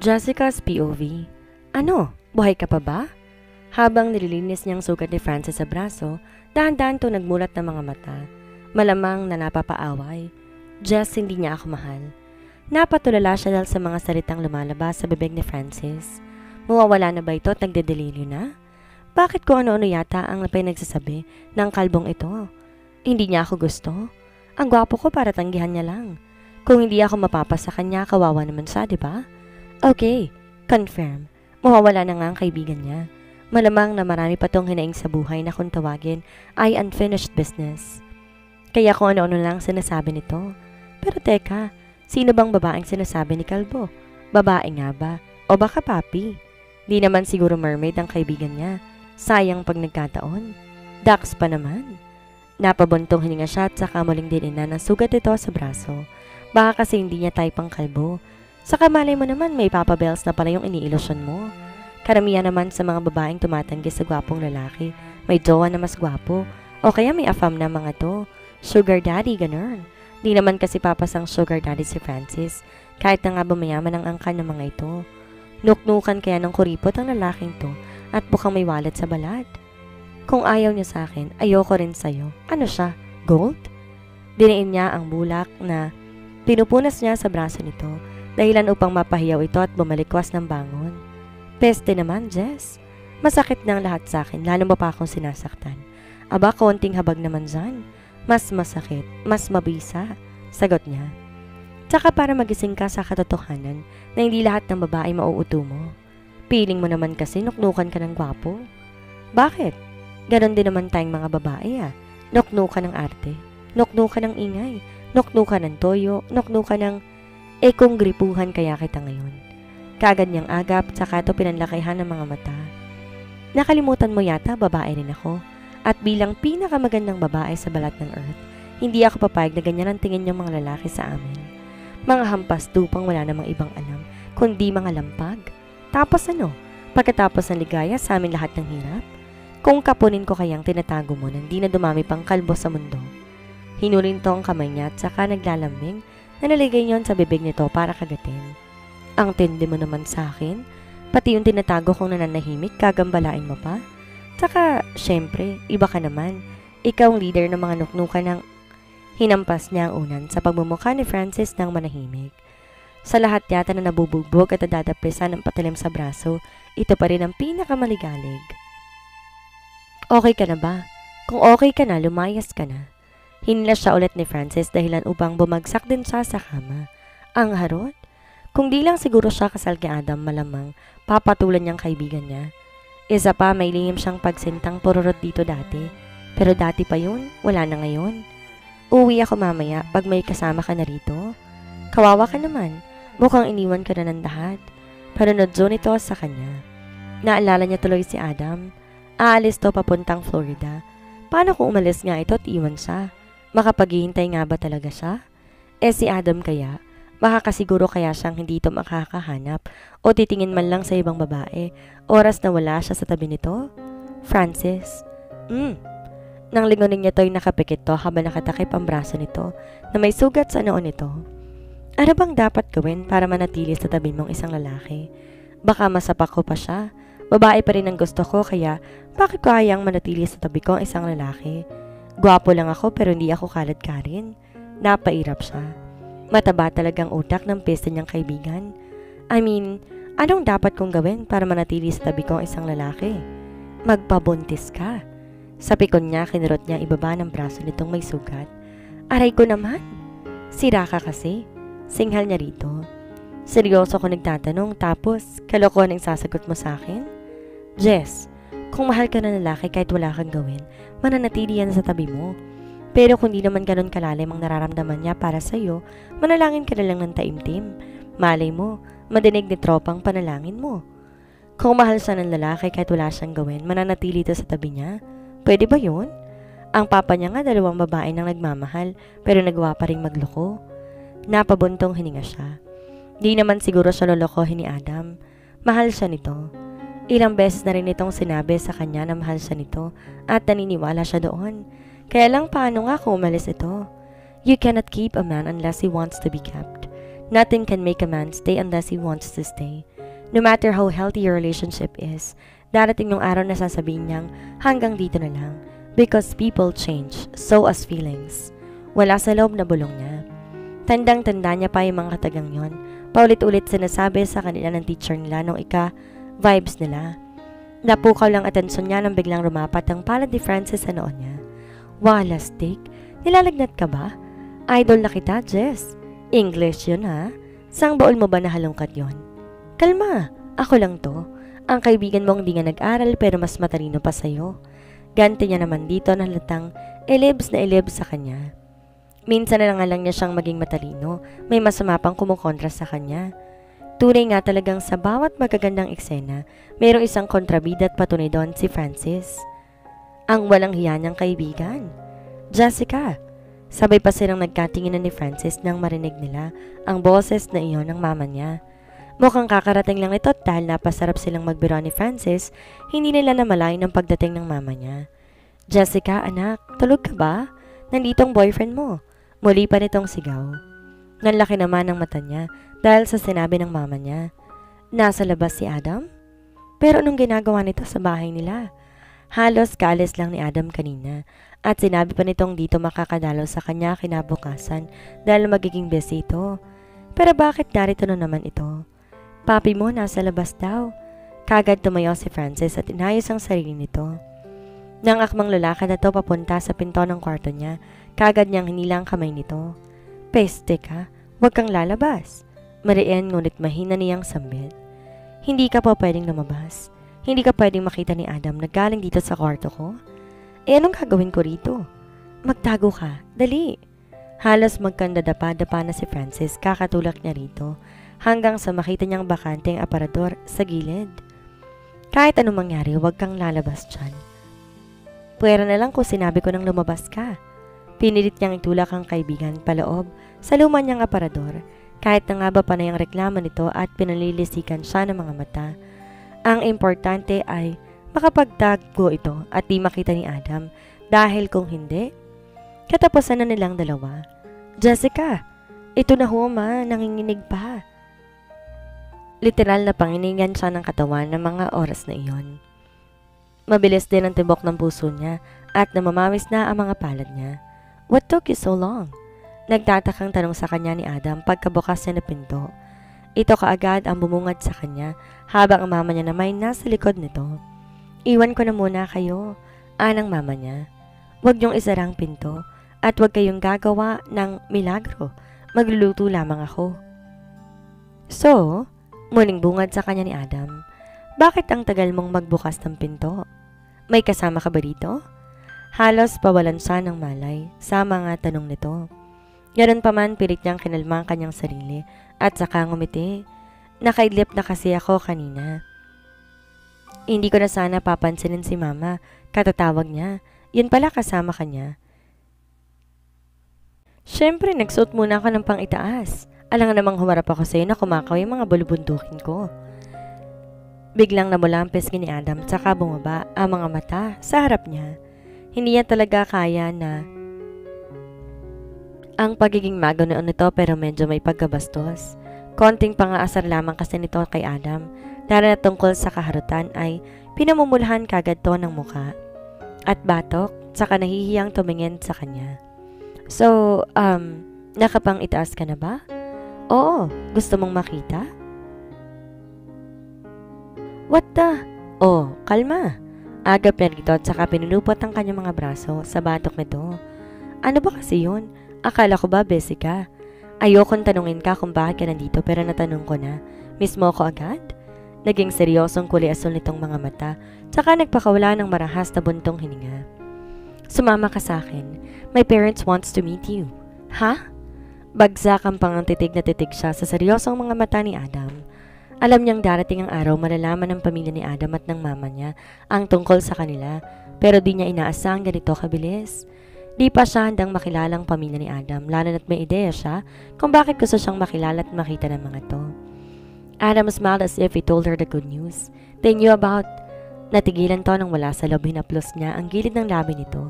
Jessica's POV. Ano? Buhay ka pa ba? Habang nililinis niyang sugat ni Francis sa braso, dahan-dahan to nagmulat ng mga mata. Malamang na napapaaway. Jess, hindi niya ako mahal. Napatulala siya dahil sa mga salitang lumalabas sa bibig ni Francis. Mawawala na ba ito at nagdedeliryo na? Bakit ko ano-ano yata ang pinagsasabi ng kalbong ito? Hindi niya ako gusto? Ang gwapo ko para tanggihan niya lang. Kung hindi ako mapapasa kanya, kawawa naman siya, di ba? Okay, confirm. Mawawala na nga ang kaibigan niya. Malamang na marami pa tong hinaing sa buhay na kung tawagin ay unfinished business. Kaya kung ano-ano lang sinasabi nito. Pero teka, sino bang babaeng sinasabi ni Kalbo? Babae nga ba? O baka papi? Di naman siguro mermaid ang kaibigan niya. Sayang pag nagkataon. Ducks pa naman. Napabuntong hininga siya at saka muling dinina ng sugat ito sa braso. Baka kasi hindi niya type ang kalbo. Saka malay mo naman may Papa Bells na pala yung iniilusyon mo. Karamihan naman sa mga babaeng tumatanggi sa gwapong lalaki, may jowa na mas gwapo. O kaya may afam na mga to. Sugar daddy, ganun. Di naman kasi papasang sugar daddy si Francis, kahit na nga ba mayaman ang angkan ng mga ito. Nuknukan kaya ng kuripot ang lalaking to at bukang may wallet sa balat. Kung ayaw niya sa akin, ayoko rin sa'yo. Ano siya? Gold? Diniin niya ang bulak na pinupunas niya sa braso nito, dahilan upang mapahiyaw ito at bumalikwas ng bangon. Peste naman, Jess. Masakit na ang lahat sa akin, lalo mo pa akong sinasaktan. Aba, konting habag naman dyan. Mas masakit, mas mabisa, sagot niya. Tsaka para magising ka sa katotohanan na hindi lahat ng babae mauuto mo. Piling mo naman kasi nuknukan ka ng gwapo. Bakit? Ganon din naman tayong mga babae Nuknukan ng arte, nuknukan ng ingay, nuknukan ng toyo, nuknukan ng kung gripuhan kaya kita ngayon. Kaagad niyang agap, tsaka ito pinanlakihan ng mga mata. Nakalimutan mo yata, babae rin ako. At bilang pinakamagandang babae sa balat ng earth, hindi ako papayag na ganyan ang tingin yung mga lalaki sa amin. Mga hampas tupang wala namang ibang alam, kundi mga lampag. Tapos ano? Pagkatapos ng ligaya sa amin lahat ng hirap? Kung kapunin ko kayang tinatago mo nang di na dumami pang kalbo sa mundo. Hinurin to ang kamay niya at saka naglalambing na naligay niyon sa bibig nito para kagatin. Ang tindi mo naman sa akin, pati yung tinatago kong nananahimik, gagambalain mo pa? Tsaka, syempre, iba ka naman. Ikaw ang leader ng mga nuknukan ng hinampas niya ang unan sa pagmumukha ni Francis ng manahimik. Sa lahat yata na nabubugbog at nadadapresan ng patilim sa braso, ito pa rin ang pinakamaligalig. Okay ka na ba? Kung okay ka na, lumayas ka na. Hinila siya ulit ni Francis dahilan upang bumagsak din siya sa kama. Ang harot? Kung di lang siguro siya kasal kay Adam, malamang papatulan niyang kaibigan niya. Isa pa, may lihim siyang pagsintang pururot dito dati. Pero dati pa yun, wala na ngayon. Uwi ako mamaya pag may kasama ka na rito. Kawawa ka naman, mukhang iniwan ka na ng lahat. Panunod zone ito sa kanya. Naalala niya tuloy si Adam. Aalis to papuntang Florida. Paano kung umalis nga ito at iwan siya? Makapaghihintay nga ba talaga siya? Si Adam kaya? Makakasiguro kaya siyang hindi ito makakahanap o titingin man lang sa ibang babae, oras na wala siya sa tabi nito? Francis? Nang lingunin niya to'y nakapikit to habang nakatakip ang braso nito na may sugat sa noon nito. Ano bang dapat gawin para manatili sa tabi mong isang lalaki? Baka masapak ko pa siya. Babae pa rin ang gusto ko kaya bakit ko hayang manatili sa tabi ko ang isang lalaki? Gwapo lang ako pero hindi ako kalad ka rin. Napairap siya. Mataba talagang utak ng pista niyang kaibigan. I mean, anong dapat kong gawin para manatili sa tabi ko ang isang lalaki? Magpabuntis ka. Sa pikon niya, kinurot niya ibaba ng braso nitong may sugat. Aray ko naman. Sira ka kasi. Singhal niya rito. Seryoso ko nagtatanong tapos kalokohan ang sasagot mo sa akin? Jess, kung mahal ka na lalaki kahit wala kang gawin, mananatili yan sa tabi mo. Pero kung di naman ganun kalalim ang nararamdaman niya para sa'yo, manalangin ka na lang ng taimtim. Malay mo, madinig ni tropang panalangin mo. Kung mahal siya ng lalaki kahit wala siyang gawin, mananatili ito sa tabi niya. Pwede ba yun? Ang papa niya nga dalawang babae nang nagmamahal, pero nagawa pa rin magloko. Napabuntong hininga siya. Di naman siguro siya lolokohin ni Adam. Mahal siya nito. Ilang beses na rin itong sinabi sa kanya na mahal siya nito at naniniwala siya doon. Kaya lang paano nga kung umalis ito? You cannot keep a man unless he wants to be kept. Nothing can make a man stay unless he wants to stay. No matter how healthy your relationship is, darating yung araw na sasabihin niyang hanggang dito na lang because people change, so as feelings. Wala sa loob na bulong niya. Tandang-tanda niya pa yung mga katagang yon. Paulit-ulit sinasabi sa kanila ng teacher nila nung vibes nila. Napukaw lang atensyon niya nang biglang rumapat ang palad ni Francis sa noon niya. Wala, stick. Nilalagnat ka ba? Idol na kita, Jess. English yun ha? Sang baol mo ba na halongkat yon? Kalma, ako lang to. Ang kaibigan mong di nga nag-aral pero mas matalino pa sa'yo. Ganti niya naman dito na halatang elibs na elibs sa kanya. Minsan na lang niya siyang maging matalino, may masama pang kumukontra sa kanya. Tunay nga talagang sa bawat magagandang eksena, mayroong isang kontrabida at patunay doon si Francis. Ang walang hiya niyang kaibigan. Jessica! Sabay pa silang nagkatinginan ni Francis nang marinig nila ang boses na iyon ng mama niya. Mukhang kakarating lang ito dahil napasarap silang magbiro ni Francis, hindi nila namalayan ang pagdating ng mama niya. Jessica, anak, tulog ka ba? Nandito ang boyfriend mo. Muli pa nitong sigaw. Nanlaki naman ang mata niya dahil sa sinabi ng mama niya. Nasa labas si Adam? Pero anong ginagawa nito sa bahay nila? Halos kaalis lang ni Adam kanina at sinabi pa nitong dito makakadalaw sa kanya kinabukasan dahil magiging busy ito. Pero bakit narito na naman ito? Papi mo nasa labas daw. Kagad tumayo si Francis at inayos ang sarili nito. Nang akmang lalakad na to papunta sa pinto ng kwarto niya, kagad niyang hinila ang kamay nito. Peste ka, huwag kang lalabas. Mariin ngunit mahina niyang sambit. Hindi ka pa pwedeng lumabas. Hindi ka pwedeng makita ni Adam na galing dito sa kwarto ko. Anong gagawin ko rito? Magtago ka, dali. Halos magkandadapa-dapa na si Francis kakatulak niya rito hanggang sa makita niyang bakante ang aparador sa gilid. Kahit anong mangyari, huwag kang lalabas dyan. Pwera na lang kung sinabi ko nang lumabas ka. Pinilit niyang itulak ang kaibigan paloob sa luma niyang aparador kahit na nga ba panay ang reklamo nito at pinalilisikan siya ng mga mata. Ang importante ay makapagtago ito at di makita ni Adam dahil kung hindi, katapusan na nilang dalawa. Jessica, ito na ho ma, nanginginig pa. Literal na panginingan siya ng katawan ng mga oras na iyon. Mabilis din ang tibok ng puso niya at namamawis na ang mga palad niya. What took you so long? Nagtatakang tanong sa kanya ni Adam pagkabukas niya na pinto. Ito kaagad ang bumungad sa kanya habang ang mama niya naman nasa likod nito. Iwan ko na muna kayo, anang mama niya. Huwag niyong isarang pinto at huwag kayong gagawa ng milagro. Magluluto lamang ako. So, muling bungad sa kanya ni Adam. Bakit ang tagal mong magbukas ng pinto? May kasama ka ba dito? Halos pawalan siya ng malay sa mga tanong nito. Ganon pa man pilit niyang kinalma ang kanyang sarili at saka ngumiti. Nakaidlip na kasi ako kanina. Hindi ko na sana papansinin si mama, katatawag niya. Yun pala kasama kanya. Siyempre nagsuot muna ako ng pang-itaas. Alang namang humarap ako sa'yo na kumakaw yung mga bulubundukin ko. Biglang namula ang pisngi ni Adam tsaka bumaba ang mga mata sa harap niya. Hindi niya talaga kaya na ang pagiging maganoon nito pero medyo may pagkabastos. Konting pangaasar lamang kasi nito kay Adam dahil na tungkol sa kaharutan ay pinamumulahan kagad to ng muka at batok tsaka nahihiyang tumingin sa kanya. So, nakapang itaas ka na ba? Oo, gusto mong makita? What the? Oh, kalma. Agap na rito at saka pinulupot ang kanyang mga braso sa batok nito. Ano ba kasi yun? Akala ko ba busy ka? Ayokong tanungin ka kung bakit ka nandito pero natanong ko na. Miss mo ko agad? Naging seryosong kulay-asul nitong mga mata tsaka nagpakawala ng marahas na buntong hininga. Sumama ka sa akin. My parents wants to meet you. Ha? Bagsak ang pangantitig na titig siya sa seryosong mga mata ni Adam. Alam niyang darating ang araw malalaman ng pamilya ni Adam at ng mama niya ang tungkol sa kanila pero di niya inaasang ganito kabilis. Di pa siya handang makilala ang pamilya ni Adam lalo na't may ideya siya kung bakit gusto siyang makilala at makita ng mga to. Adam smiled as if he told her the good news they knew about. Natigilan to nang wala sa loob hinaplos niya ang gilid ng labi nito.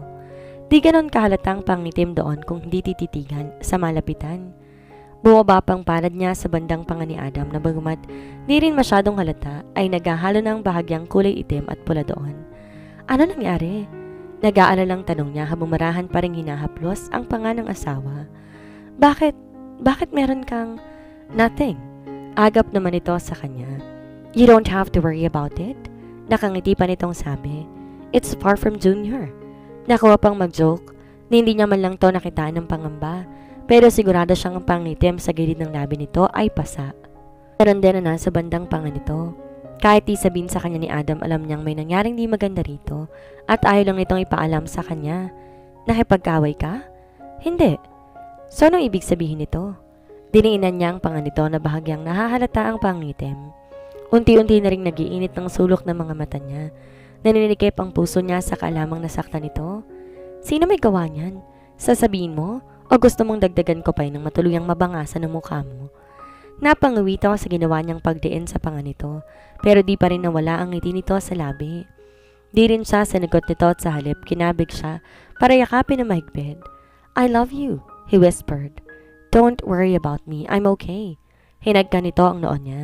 Di ganon kahalatang pangitim doon kung hindi tititigan sa malapitan. Bumaba pang palad niya sa bandang panga ni Adam na bagamat di rin masyadong halata ay naghahalo ng bahagyang kulay itim at pula doon. Ano nangyari? Nag-aalalang tanong niya habang marahan pa rin hinahaplos ang panga ng asawa. Bakit? Bakit meron kang... Nothing. Agap naman ito sa kanya. You don't have to worry about it. Nakangiti pa nitong sabi. It's far from Junior. Nakuha pang mag-joke na hindi niya man lang to nakitaan ng pangamba. Pero sigurado siyang ang pangitim sa gilid ng labi nito ay pasa. Meron din na nasa bandang panga nito. Kahit di sabihin sa kanya ni Adam, alam niyang may nangyaring di maganda rito at ayaw lang nitong ipaalam sa kanya. Nakipagkaway ka? Hindi. So anong ibig sabihin nito? Diniinan niya ang panga nito na bahagyang nahahalata ang pangitim. Unti-unti na ring nagiinit ng sulok ng mga mata niya. Naninikip ang puso niya sa kaalamang nasaktan nito. Sino may gawa niyan? Sasabihin mo? O gusto mong dagdagan ko pa ng matuluyang mabangasan ng mukha mo? Napanguwit ako sa ginawa niyang pagdiin sa panga nito, pero di pa rin nawala ang ngiti nito sa labi. Di rin siya sinagot nito at sa halip kinabig siya para yakapin na mahigpit. I love you, he whispered. Don't worry about me, I'm okay. Hinagka nito ang noon niya.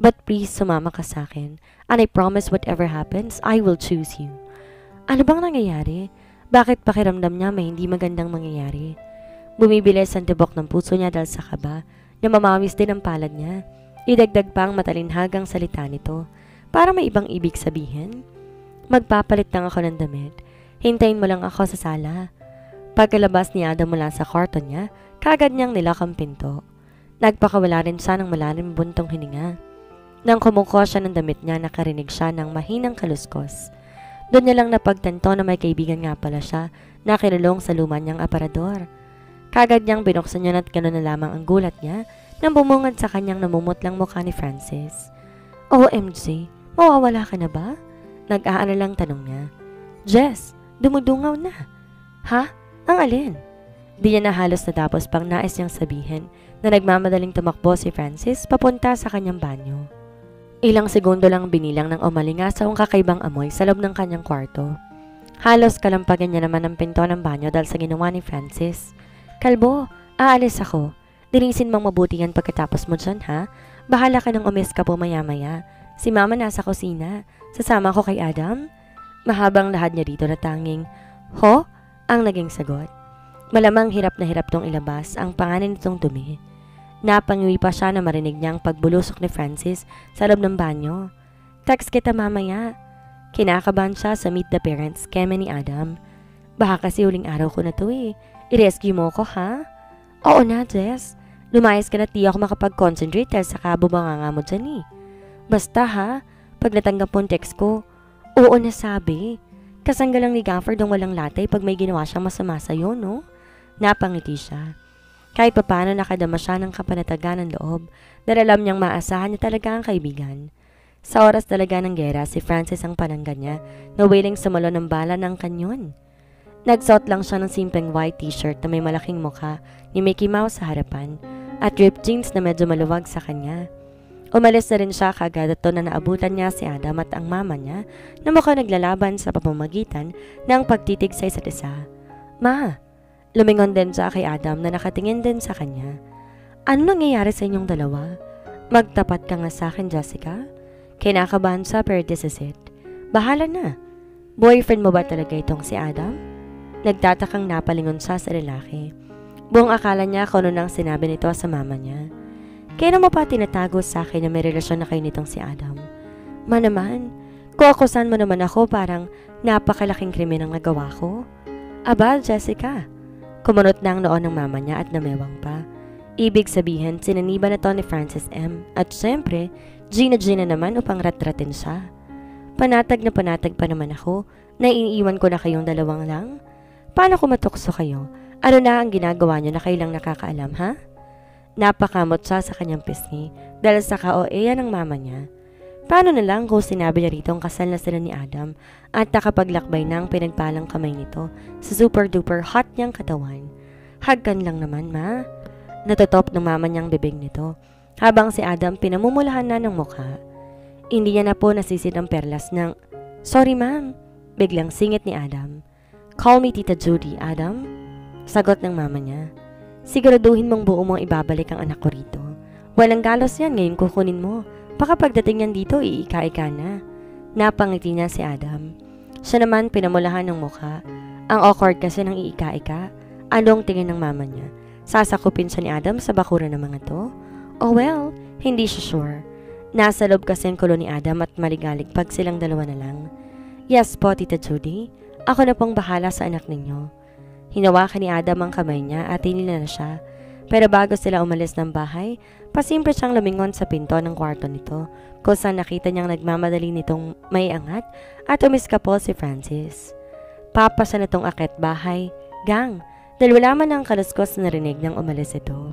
But please sumama ka sa akin, and I promise whatever happens, I will choose you. Ano bang nangyayari? Bakit pakiramdam niya may hindi magandang mangyayari? Bumibilis ang tibok ng puso niya dahil sa kaba na mamawis din ang palad niya. Idagdag pa ang matalinhagang salita nito para may ibang ibig sabihin. Magpapalit lang ako ng damit. Hintayin mo lang ako sa sala. Pagkalabas ni Adam mula sa kwarto niya, kagad niyang nilak ang pinto. Nagpakawala rin siya ng malalim buntong hininga. Nang kumuko siya ng damit niya, nakarinig siya ng mahinang kaluskos. Doon niya lang napagtanto na may kaibigan nga pala siya na kinulong sa luma niyang aparador. Kagad niyang binuksan niya at gano'n na lamang ang gulat niya nang bumungad sa kanyang namumutlang mukha ni Francis. OMG, mawawala ka na ba? Nag-aalalang tanong niya. Jess, dumudungaw na. Ha? Ang alin? Di niya na halos natapos pang nais niyang sabihin na nagmamadaling tumakbo si Francis papunta sa kanyang banyo. Ilang segundo lang binilang ng umalingas ang kakaibang amoy sa loob ng kanyang kwarto. Halos kalampagan niya naman ang pinto ng banyo dahil sa ginawa ni Francis. Kalbo, aalis ako. Dinisin mong mabuti yan pagkatapos mo dyan, ha? Bahala ka nang umis ka po maya-maya. Si mama nasa kusina. Sasama ko kay Adam? Mahabang lahad niya dito na tanging, Ho? Ang naging sagot. Malamang hirap na hirap tong ilabas ang pangalan nitong dumi. Napangiwi pa siya na marinig niya ang pagbulusok ni Francis sa loob ng banyo. Text kita mamaya. Kinakabahan siya sa meet the parents, keme ni Adam. Baka kasi huling araw ko na to eh. I-rescue mo ko, ha? Oo na, Jess. Lumayas ka na di ako makapag-concentrate dahil sa kabubanganga mo dyan eh. Basta ha, pag natanggap mo ang text ko, oo na sabi. Kasanggalang ni Gafford ang walang latay pag may ginawa siyang masama sa'yo, no? Napangiti siya. Kahit papaano nakadama siya ng kapanatagan ng loob dahil alam niyang maasahan niya talaga ang kaibigan. Sa oras talaga ng gera, si Francis ang pananggan niya na willing sumalo ng bala ng kanyon. Nagsuot lang siya ng simpleng white t-shirt na may malaking mukha ni Mickey Mouse sa harapan at ripped jeans na medyo maluwag sa kanya. Umalis na rin siya kagad at na naabutan niya si Adam at ang mama niya na mukhang naglalaban sa pamamagitan ng pagtitig sa isa't isa. Ma! Lumingon din siya kay Adam na nakatingin din sa kanya. Ano nangyayari sa inyong dalawa? Magtapat ka nga sa akin, Jessica? Kinakabahan siya pero this is it. Bahala na. Boyfriend mo ba talaga itong si Adam? Nagtatakang napalingon siya sa lalaki. Buong akala niya kung ano nang sinabi nito sa mama niya. Kaya mo pa tinatago sa akin na may relasyon na kayo nitong si Adam? Ma naman, kung akusan mo naman ako parang napakalaking krimen ang nagawa ko. Aba, Jessica. Kumunot na ang noon ng mama niya at namewang pa. Ibig sabihin, sinaniba na to ni Francis M. At syempre, Gina naman upang ratratin siya. Panatag na panatag pa naman ako na iniiwan ko na kayong dalawang lang. Paano kung matukso kayo? Ano na ang ginagawa niyo na kayo lang nakakaalam, ha? Napakamot siya sa kanyang pisngi dahil sa ka-OA ng mama niya. Paano na lang kung sinabi niya rito ang kasal na sila ni Adam at nakapaglakbay na ang pinagpalang kamay nito sa super-duper hot niyang katawan? Hagkan lang naman, ma. Natutop ng mama niyang bibig nito habang si Adam pinamumulahan na ng mukha. Hindi niya na po nasisid ang perlas ng, Sorry, ma'am. Biglang singit ni Adam. Call me Tita Judy, Adam. Sagot ng mama niya. Siguraduhin mong buo mong ibabalik ang anak ko rito. Walang galos yan, ngayon kukunin mo. Baka pagdating niyan dito, iika-ika na. Napangiti niya si Adam. Siya naman pinamulahan ng mukha. Ang awkward kasi ng iika-ika. Anong tingin ng mama niya? Sasakupin siya ni Adam sa bakuran ng mga to? Oh well, hindi siya sure. Nasa loob kasi ang kulo ni Adam at maligalig pag silang dalawa na lang. Yes po, Tita Judy. Ako na pong bahala sa anak ninyo. Hinawakan ni Adam ang kamay niya at hinila na siya. Pero bago sila umalis ng bahay, pasimple siyang lumingon sa pinto ng kwarto nito kung saan nakita niyang nagmamadali nitong may angat at umiskapol si Francis. Papasa na tong akit bahay. Gang, dahil wala man ang kaluskos na narinig nang umalis ito.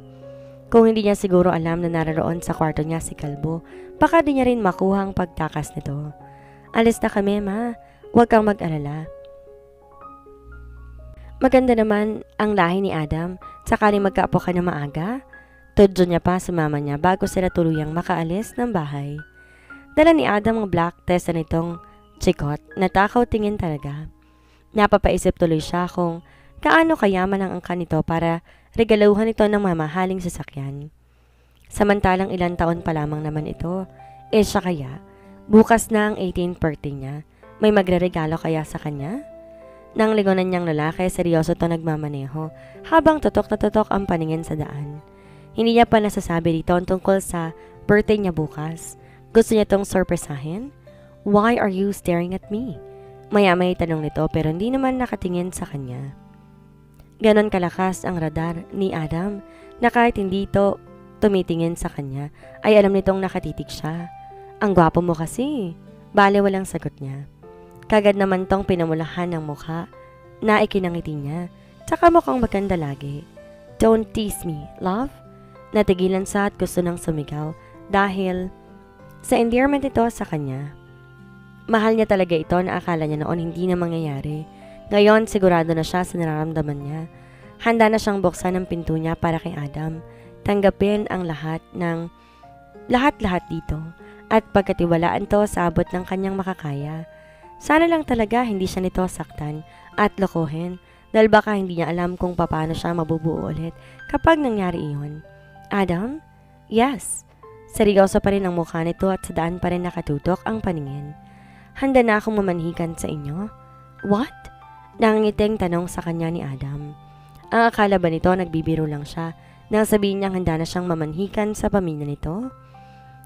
Kung hindi niya siguro alam na naroon sa kwarto niya si Kalbo, baka di niya rin makuha ang pagtakas nito. Alis na kami, ma. Huwag kang mag-alala. Maganda naman ang lahi ni Adam, sakaling magkaapo ka na maaga. Tudyo niya pa sa mama niya bago sila tuluyang makaalis ng bahay. Dala ni Adam ang black test na nitong chikot na takaw tingin talaga. Napapaisip tuloy siya kung kaano kayaman ang angka nito para regaluhan ito ng mamahaling sasakyan. Samantalang ilang taon pa lamang naman ito, siya kaya, bukas na ang 18th birthday niya, may magre-regalo kaya sa kanya? Nang lingonan niyang lalaki, seryoso to nagmamaneho habang tutok na tutok ang paningin sa daan. Hindi niya pa nasasabi dito tungkol sa birthday niya bukas. Gusto niya tong sorpresahin? Why are you staring at me? Maya-may tanong nito pero hindi naman nakatingin sa kanya. Ganon kalakas ang radar ni Adam na kahit hindi ito tumitingin sa kanya ay alam nitong nakatitig siya. Ang gwapo mo kasi. Bale walang sagot niya. Kagad naman tong pinamulahan ng mukha na ikinangiti niya. Tsaka mukhang maganda lagi. Don't tease me, love. Natigilan siya at gusto nang sumigaw dahil sa endearment ito sa kanya. Mahal niya talaga ito na akala niya noon hindi na mangyayari. Ngayon sigurado na siya sa nararamdaman niya. Handa na siyang buksan ang pinto niya para kay Adam. Tanggapin ang lahat dito at pagkatiwalaan to sa abot ng kanyang makakaya. Sana lang talaga hindi siya nito saktan at lokohin dahil baka hindi niya alam kung paano siya mabubuo ulit kapag nangyari iyon. Adam? Yes. Seryoso pa rin ang mukha nito at sa daan pa rin nakatutok ang paningin. Handa na akong mamanhikan sa inyo? What? Nangingiting tanong sa kanya ni Adam. Ang akala ba nito nagbibiro lang siya nang sabihin niyang handa na siyang mamanhikan sa pamilya nito?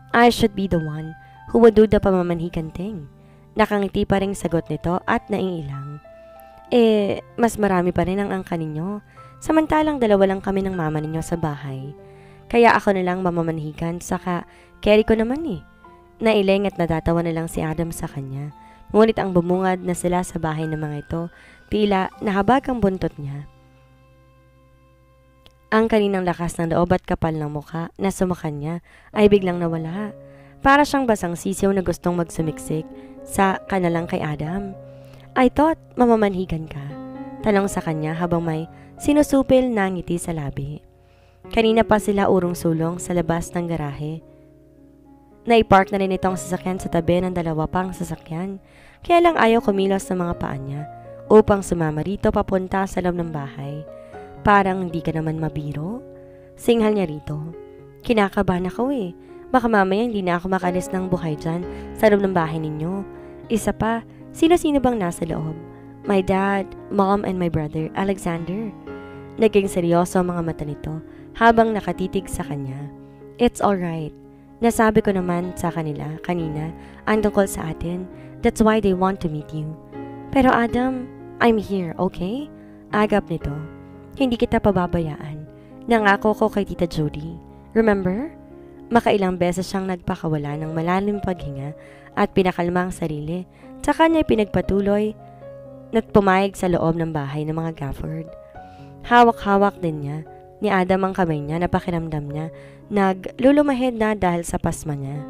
I should be the one who would do the pamamanhikan thing. Nakangiti pa ring sagot nito at naiilang. Mas marami pa rin ang angka ninyo. Samantalang dalawa lang kami ng mama ninyo sa bahay. Kaya ako na lang mamamanhikan, saka carry ko naman Nailing at natatawa na lang si Adam sa kanya. Ngunit ang bumungad na sila sa bahay ng mga ito, tila nahabag ang buntot niya. Ang kaninang lakas ng loob at kapal ng mukha na sumakan niya ay biglang nawala. Para siyang basang sisiw na gustong magsumiksik sa kanalang kay Adam. I thought mamamanhigan ka. Tanong sa kanya habang may sinusupil na ngiti sa labi. Kanina pa sila urong-sulong sa labas ng garahe. Naipark na rin itong sasakyan sa tabi ng dalawa pang sasakyan. Kaya lang ayaw kumilos sa mga paa niya upang sumama rito papunta sa loob ng bahay. Parang hindi ka naman mabiro. Singhal niya rito. Kinakabahan ako Baka mamaya hindi na ako makalis ng buhay dyan sa loob ng bahay ninyo. Isa pa, sino-sino bang nasa loob? My dad, mom, and my brother, Alexander. Naging seryoso ang mga mata nito habang nakatitig sa kanya. It's alright. Nasabi ko naman sa kanila kanina ang tungkol sa atin. That's why they want to meet you. Pero Adam, I'm here, okay? Agap nito. Hindi kita pababayaan. Nangako ko kay Tita Judy. Remember? Makailang beses siyang nagpakawala ng malalim paghinga at pinakalma ang sarili. Tsaka niya pinagpatuloy at pumayag sa loob ng bahay ng mga Gafford. Hawak-hawak din niya ni Adam ang kamay niya na pakiramdam niya naglulumahid na dahil sa pasma niya.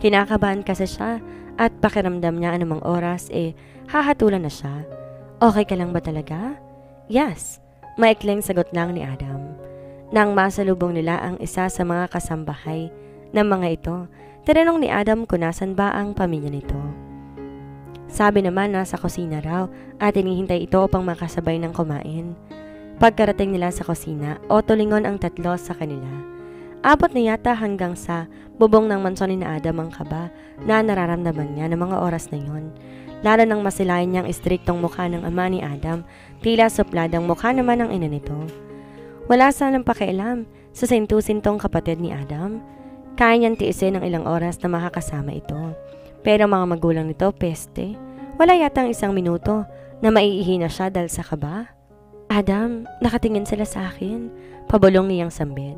Kinakabahan kasi siya at pakiramdam niya anumang oras hahatulan na siya. Okay ka lang ba talaga? Yes, maikling sagot lang ni Adam. Nang masalubong nila ang isa sa mga kasambahay ng mga ito, tinanong ni Adam kung nasan ba ang pamilya nito. Sabi naman na sa kusina raw at hinihintay ito upang makasabay ng kumain. Pagkarating nila sa kusina, tulingon ang tatlo sa kanila. Abot na yata hanggang sa bubong ng mansyon ni Adam ang kaba na nararamdaman niya ng mga oras na yon. Lalo nang masilayan niyang istriktong mukha ng ama ni Adam, tila supladang mukha naman ng ina nito. Wala sanang pakialam sa sintu-sintong kapatid ni Adam. Kaya niyang tiisin ng ilang oras na makakasama ito. Pero mga magulang nito, peste. Wala yatang isang minuto na maiihi na siya dahil sa kaba. Adam, nakatingin sila sa akin. Pabulong niyang sambit.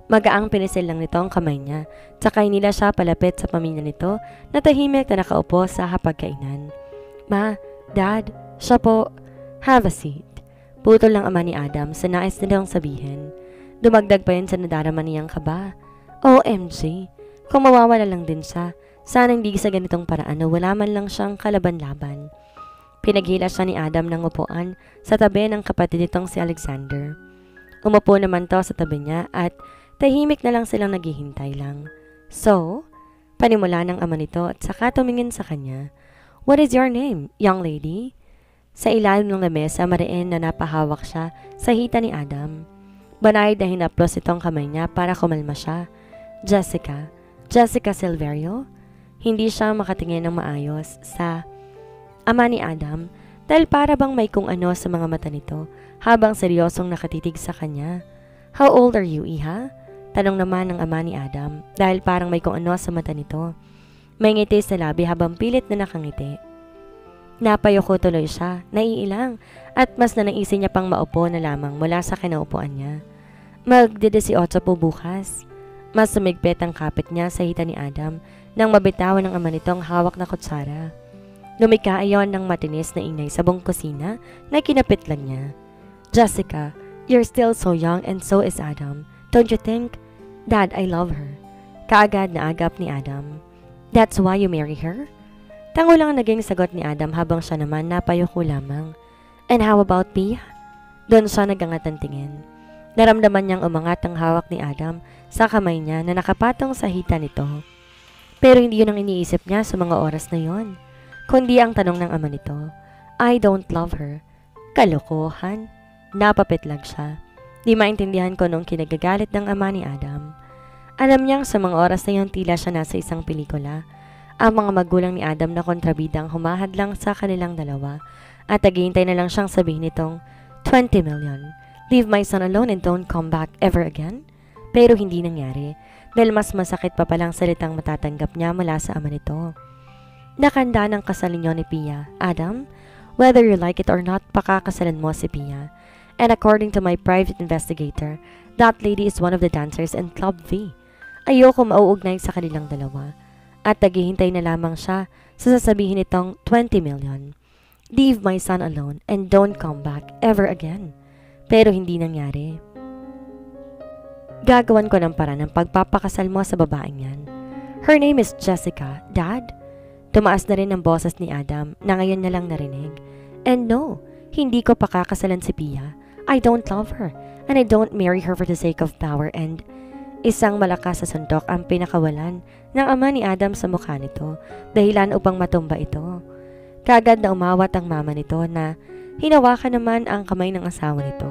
Magaang pinisil lang nito ang kamay niya. Tsaka nila siya palapit sa pamilya nito na tahimik na nakaupo sa hapagkainan. Ma, Dad, siya po. Have a seat. Putol lang ama ni Adam sa nais nilang sabihin. Dumagdag pa yun sa nadarama niyang kaba. OMG, kung mawawala lang din siya, sana hindi sa ganitong paraan na wala man lang siyang kalaban-laban. Pinaghila siya ni Adam ng upuan sa tabi ng kapatid nitong si Alexander. Umupo naman to sa tabi niya at tahimik na lang silang naghihintay lang. So, panimula ng ama nito at saka tumingin sa kanya. What is your name, young lady? Sa ilalim ng lamesa, mariin na napahawak siya sa hita ni Adam. Banayad na hinaplos itong kamay niya para kumalma siya. Jessica. Jessica Silverio? Hindi siya makatingin ng maayos sa ama ni Adam dahil para bang may kung ano sa mga mata nito habang seryosong nakatitig sa kanya. How old are you, Iha? Tanong naman ng ama ni Adam dahil parang may kung ano sa mata nito. May ngiti sa labi habang pilit na nakangiti. Napayoko tuloy siya, naiilang, at mas nanaisin niya pang maupo na lamang mula sa kinaupuan niya. Magde-18 po bukas. Mas sumigpit ang kapit niya sa hita ni Adam nang mabitawan ng ama nitong hawak na kutsara. Lumika ayon ng matinis na ingay sa buong kusina na kinapit lang niya. Jessica, you're still so young and so is Adam. Don't you think? Dad, I love her. Kaagad na agap ni Adam. That's why you marry her? Tango lang ang naging sagot ni Adam habang siya naman napayuko lamang. And how about Pia? Doon siya nagangat ng tingin. Naramdaman niyang umangat ang hawak ni Adam sa kamay niya na nakapatong sa hita nito. Pero hindi yun ang iniisip niya sa mga oras na yon, kundi ang tanong ng ama nito. I don't love her. Kalokohan. Napapit lang siya. Di maintindihan ko nung kinagagalit ng ama ni Adam. Alam niyang sa mga oras na yon tila siya nasa isang pelikula. Ang mga magulang ni Adam na kontrabidang humahadlang sa kanilang dalawa at naghihintay na lang siyang sabihin nitong 20 million. Leave my son alone and don't come back ever again. Pero hindi nangyari dahil mas masakit pa palang salitang matatanggap niya mula sa ama nito. Nakanda ng kasal ninyo ni Pia, Adam. Whether you like it or not, pakakasalan mo si Pia. And according to my private investigator, that lady is one of the dancers in Club V. Ayoko mauugnay sa kanilang dalawa. At naghihintay na lamang siya sa sasabihin nitong 20 million. Leave my son alone and don't come back ever again. Pero hindi nangyari. Gagawan ko ng paraan ng pagpapakasal mo sa babaeng yan. Her name is Jessica, Dad. Tumaas na rin ang boses ni Adam na ngayon na lang narinig. And no, hindi ko pakakasalan si Pia. I don't love her and I don't marry her for the sake of power and... Isang malakas sa suntok ang pinakawalan ng ama ni Adam sa mukha nito, dahilan upang matumba ito. Kaagad na umawat ang mama nito na hinawakan naman ang kamay ng asawa nito.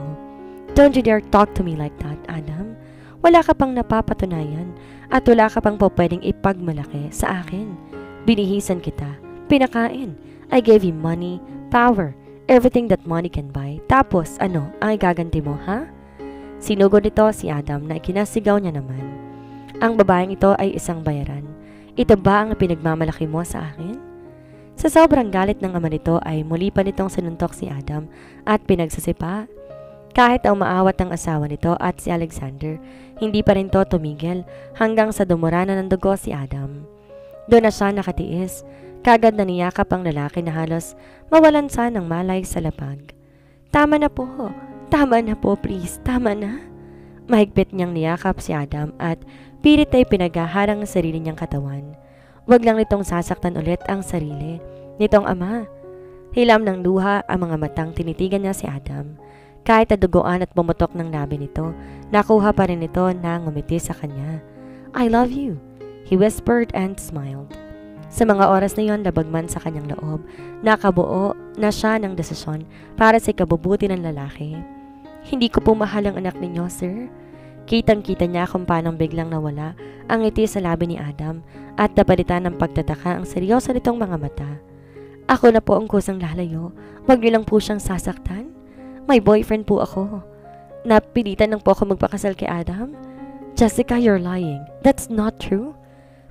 Don't you dare talk to me like that, Adam. Wala ka pang napapatunayan at wala ka pang pwedeng ipagmalaki sa akin. Binihisan kita, pinakain. I gave you money, power, everything that money can buy. Tapos ano ang igaganti mo, ha? Sinugod nito si Adam na ikinasigaw niya naman. Ang babaeng ito ay isang bayaran. Ito ba ang pinagmamalaki mo sa akin? Sa sobrang galit ng ama nito ay muli pa nitong sinuntok si Adam at pinagsasipa. Kahit na umaawat ang asawa nito at si Alexander, hindi pa rin to tumigil hanggang sa dumura na ng dugo si Adam. Doon na siya nakatiis, kagad na niyakap ang lalaki na halos mawalan siya ng malay sa lapag. Tama na po. Tama na po, please. Tama na. Mahigpit niyang niyakap si Adam at pilit ay pinaghaharang ang sarili niyang katawan. Wag lang nitong sasaktan ulit ang sarili nitong ama. Hilam ng luha ang mga matang tinitigan niya si Adam. Kahit naduguan at bumutok ng labi nito, nakuha pa rin ito na ngumiti sa kanya. I love you, he whispered and smiled. Sa mga oras na yon, labag man sa kanyang loob, nakabuo na siya ng desisyon para sa ikabubuti ng lalaki. Hindi ko po mahal ang anak ninyo, sir. Kitang-kita niya kung paanong biglang nawala ang ngiti sa labi ni Adam at napalitan ng pagtataka ang seryoso nitong mga mata. Ako na po ang kusang lalayo. Huwag niyo lang po siyang sasaktan. May boyfriend po ako. Napilitan lang po ako magpakasal kay Adam. Jessica, you're lying. That's not true.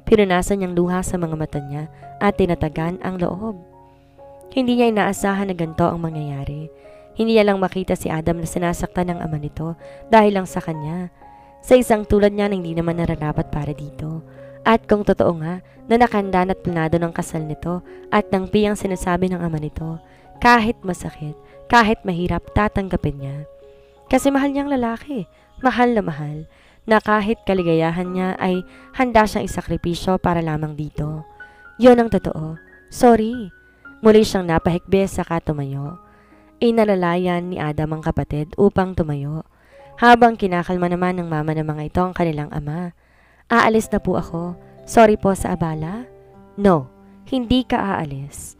Pinunasan niyang luha sa mga mata niya at tinatagan ang loob. Hindi niya inaasahan na ganito ang mangyayari. Hindi niya lang makita si Adam na sinasaktan ng ama nito dahil lang sa kanya. Sa isang tulad niya na hindi naman nararapat para dito. At kung totoo nga na nakahanda at planado ng kasal nito at ng piyang sinasabi ng ama nito, kahit masakit, kahit mahirap, tatanggapin niya. Kasi mahal niyang lalaki, mahal na kahit kaligayahan niya ay handa siyang isakripisyo para lamang dito. Yon ang totoo. Sorry. Muli siyang napahikbi saka tumayo. Inalalayan ni Adam ang kapatid upang tumayo. Habang kinakalma naman ng mama ng mga ito ang kanilang ama. Aalis na po ako. Sorry po sa abala. No, hindi ka aalis.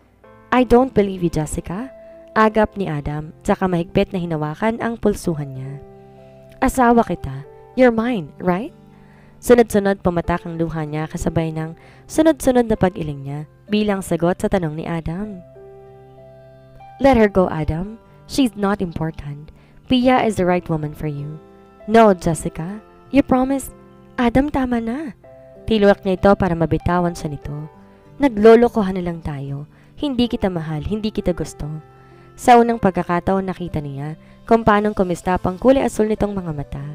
I don't believe you, Jessica. Agap ni Adam, saka mahigpit na hinawakan ang pulsuhan niya. Asawa kita. You're mine, right? Sunod-sunod pumatak ang luha niya kasabay ng sunod-sunod na pag-iling niya bilang sagot sa tanong ni Adam. Let her go, Adam. She's not important. Pia is the right woman for you. No, Jessica. You promise. Adam, tama na. Tiluwak niya ito para mabitawan siya nito. Naglolokohan na lang tayo. Hindi kita mahal, hindi kita gusto. Sa unang pagkakataon nakita niya kung paanong kumistap ang kulay asul nitong mga mata.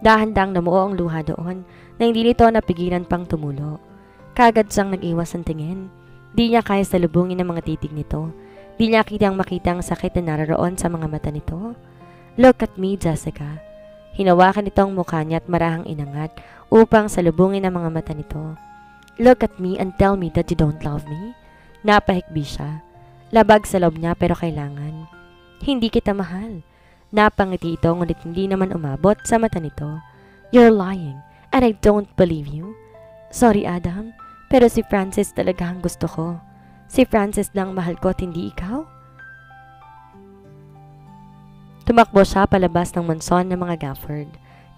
Dahan-dang namuo ang luha doon na hindi nito napigilan pang tumulo. Kagad siyang nag-iwas ng tingin. Di niya kaya salubungin ang mga titig nito. Di niya makita ang sakit na nararoon sa mga mata nito. Look at me, Jessica. Hinawakan nito ang mukha niya at marahang inangat upang salubungin ang mga mata nito. Look at me and tell me that you don't love me. Napahikbi siya. Labag sa loob niya pero kailangan. Hindi kita mahal. Napangiti ito ngunit hindi naman umabot sa mata nito. You're lying and I don't believe you. Sorry, Adam, pero si Francis talaga ang gusto ko. Si Francis lang mahal ko at hindi ikaw. Tumakbo siya palabas ng mansyon ng mga Gafford.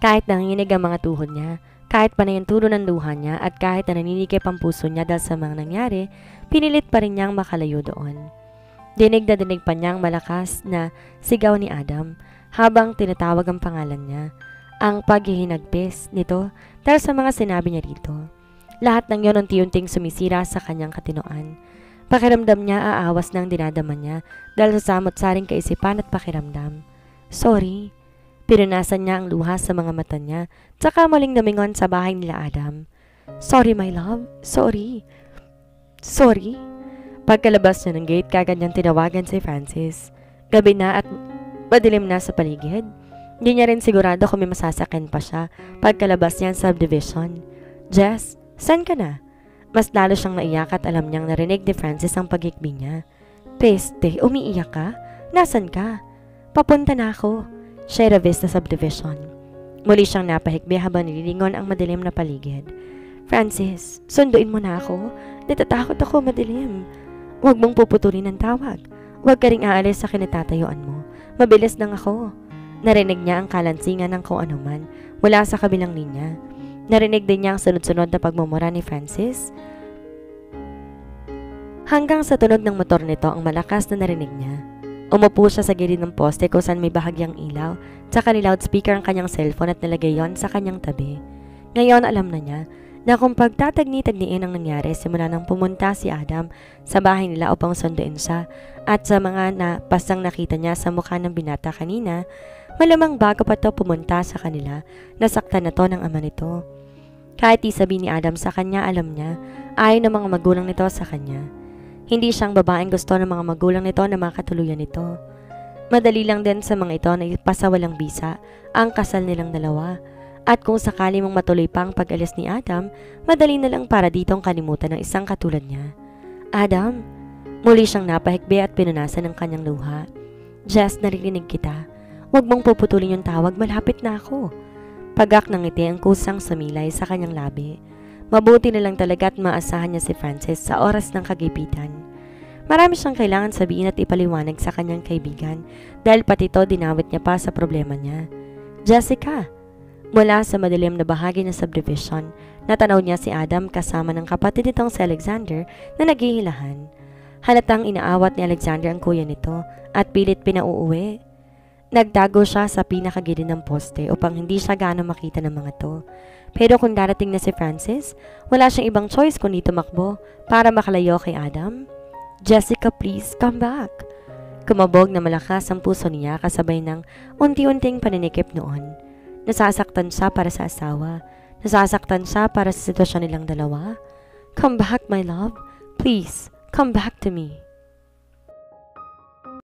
Kahit nanginginig ang mga tuhod niya, kahit panay ang tulo ng luha niya at kahit na naninikip ang puso niya dahil sa mga nangyari, pinilit pa rin niyang makalayo doon. Dinig na dinig pa niyang malakas na sigaw ni Adam habang tinatawag ang pangalan niya. Ang paghihinagpis nito dahil sa mga sinabi niya rito. Lahat ng yon unti-unting sumisira sa kanyang katinoan. Pakiramdam niya aawas ng dinadama niya dahil sa samot-saring kaisipan at pakiramdam. Sorry. Pinunasan niya ang luha sa mga mata niya tsaka muling namingon sa bahay nila Adam. Sorry, my love. Sorry. Sorry. Pagkalabas niya ng gate, kagad niyang tinawagan si Francis. Gabi na at madilim na sa paligid. Hindi niya rin sigurado kung may masasakyan pa siya pagkalabas niya sa subdivision. Jess, saan ka na? Mas lalo siyang naiyak at alam niyang narinig ni Francis ang paghikbi niya. Peste, umiiyak ka? Nasaan ka? Papunta na ako. Sierra Vista Subdivision. Muli siyang napahikbi habang nililingon ang madilim na paligid. Francis, sunduin mo na ako. Natatakot ako, madilim. Huwag mong puputulin ang tawag. Huwag ka ring aalis sa kinatatayuan mo. Mabilis lang ako. Narinig niya ang kalansingan ng kung anuman mula sa kabilang linya. Narinig din niya ang sunod-sunod na pagmumura ni Francis. Hanggang sa tunog ng motor nito ang malakas na narinig niya. Umupo siya sa gilid ng poste kung saan may bahagyang ilaw, tsaka ni loudspeaker ang kanyang cellphone at nilagay yon sa kanyang tabi. Ngayon alam na niya na kung pagtatagni-tagniin ang nangyari simula nang pumunta si Adam sa bahay nila upang sunduin siya at sa mga pasang nakita niya sa mukha ng binata kanina, malamang bago pa to pumunta sa kanila, nasaktan na to ng ama nito. Kahit isabi ni Adam sa kanya, alam niya, ayaw ng mga magulang nito sa kanya. Hindi siyang babaeng gusto ng mga magulang nito na makatuluyan nito. Madali lang din sa mga ito na ipasawalang bisa ang kasal nilang dalawa. At kung sakali mong matuloy pa ang pag-alis ni Adam, madali na lang para ditong kalimutan ng isang katulad niya. Adam, muli siyang napahikbi at pinunasan ng kanyang luha. Jess, naririnig kita. Huwag mong puputulin yung tawag, malapit na ako. Pagak ng ngiti ang kusang sumilay sa kanyang labi. Mabuti na lang talaga at maasahan niya si Francis sa oras ng kagipitan. Marami siyang kailangan sabihin at ipaliwanag sa kanyang kaibigan dahil pati ito dinawit niya pa sa problema niya. Jessica! Mula sa madilim na bahagi ng subdivision, natanaw niya si Adam kasama ng kapatid nitong si Alexander na naghihilahan. Halatang inaawat ni Alexander ang kuya nito at pilit pinauuwi. Nagtago siya sa pinakagilid ng poste upang hindi siya gaano makita ng mga to. Pero kung darating na si Francis, wala siyang ibang choice kundi tumakbo para makalayo kay Adam. Jessica, please, come back. Kumabog na malakas ang puso niya kasabay ng unti-unting paninikip noon. Nasasaktan siya para sa asawa. Nasasaktan siya para sa sitwasyon nilang dalawa. Come back, my love. Please, come back to me.